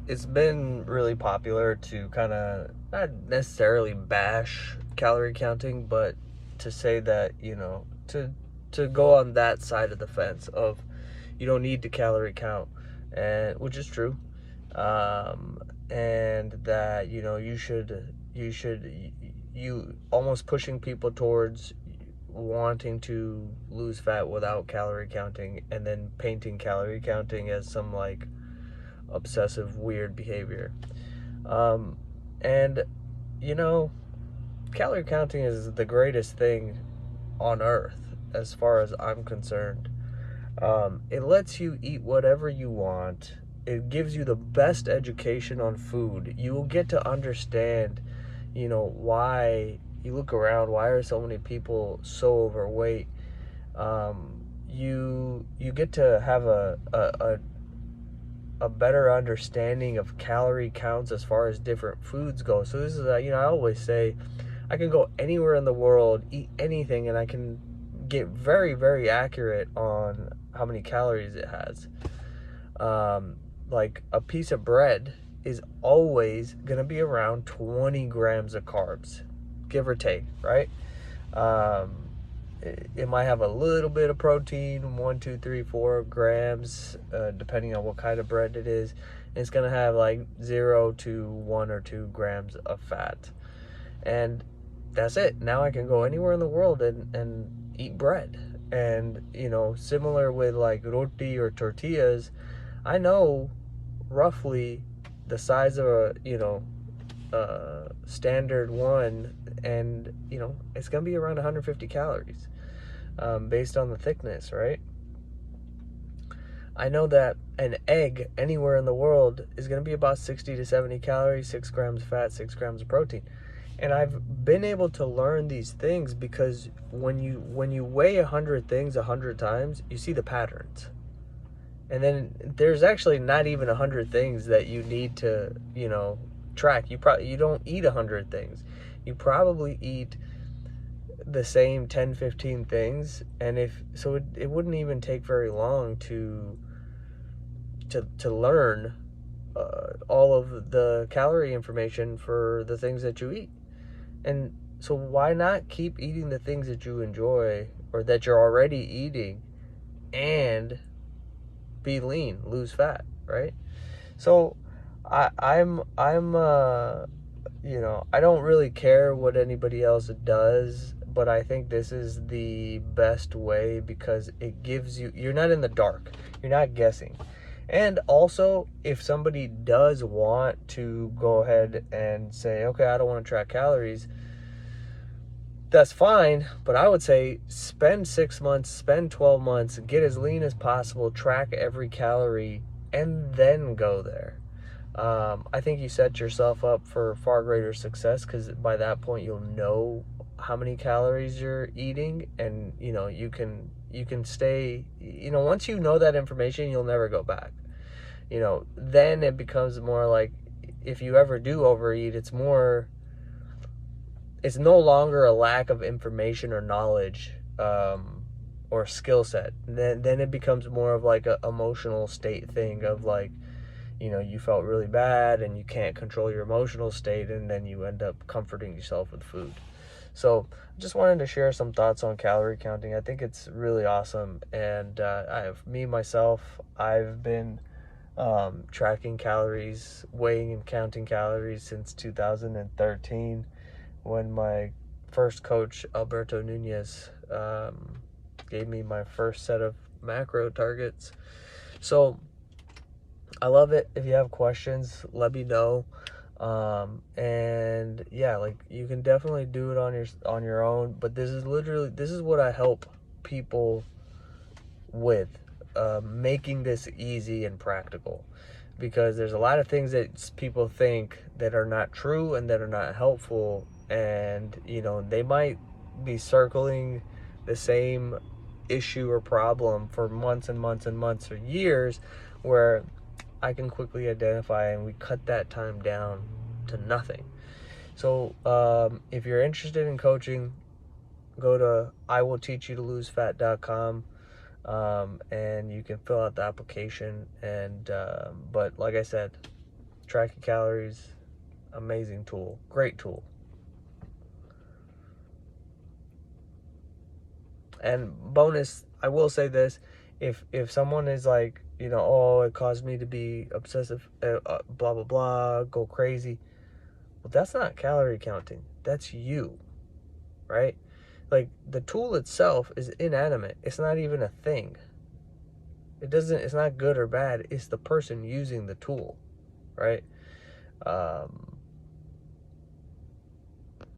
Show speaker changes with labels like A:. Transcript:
A: it's been really popular to kind of not necessarily bash calorie counting, but to say that, to go on that side of the fence of you don't need to calorie count, and which is true. And that, you almost pushing people towards wanting to lose fat without calorie counting, and then painting calorie counting as some like obsessive weird behavior. um, and you know Calorie counting is the greatest thing on earth as far as I'm concerned. It lets you eat whatever you want. It gives you the best education on food. You will get to understand, why you look around. Why are so many people so overweight? You get to have a better understanding of calorie counts as far as different foods go. So this is, I always say, I can go anywhere in the world, eat anything, and I can get very, very accurate on how many calories it has. Like a piece of bread is always going to be around 20 grams of carbs, give or take, right? Um, it might have a little bit of protein, 1, 2, 3, 4 grams, depending on what kind of bread it is. And it's going to have like 0 to 1 or 2 grams of fat. And that's it. Now I can go anywhere in the world and eat bread. And, similar with like roti or tortillas, I know roughly the size of a standard one, and it's gonna be around 150 calories, based on the thickness, right? I know that an egg anywhere in the world is gonna be about 60 to 70 calories, 6 grams fat, 6 grams of protein. And I've been able to learn these things because when you weigh 100 things 100 times, you see the patterns. And then there's actually not even 100 things that you need to, track. You don't eat 100 things. You probably eat the same 10, 15 things, and it wouldn't even take very long to learn all of the calorie information for the things that you eat. And so why not keep eating the things that you enjoy or that you're already eating and be lean, lose fat, right? So I'm I don't really care what anybody else does, but I think this is the best way because it gives you're not in the dark. You're not guessing. And also, if somebody does want to go ahead and say, okay, I don't want to track calories, that's fine, but I would say spend 6 months, spend 12 months, get as lean as possible, track every calorie, and then go there. I think you set yourself up for far greater success because by that point you'll know how many calories you're eating, and you can stay. Once you know that information, you'll never go back. Then it becomes more like if you ever do overeat, it's no longer a lack of information or knowledge, or skill set. Then it becomes more of like a emotional state thing of like, you felt really bad and you can't control your emotional state, and then you end up comforting yourself with food. So I just wanted to share some thoughts on calorie counting. I think it's really awesome. And I've been tracking calories, weighing and counting calories since 2013, when my first coach, Alberto Nunez, gave me my first set of macro targets. So I love it. If you have questions, let me know. And yeah, like you can definitely do it on your own, but this is what I help people with, making this easy and practical, because there's a lot of things that people think that are not true and that are not helpful, and they might be circling the same issue or problem for months and months and months or years, where I can quickly identify and we cut that time down to nothing. So if you're interested in coaching, go to iwillteachyouTolosefat.com. and you can fill out the application. And but like I said, tracking calories, amazing tool, great tool. And bonus, I will say this: if someone is like, oh, it caused me to be obsessive, blah blah blah, go crazy. Well, that's not calorie counting. That's you, right? Like, the tool itself is inanimate. It's not even a thing. It's not good or bad. It's the person using the tool, right?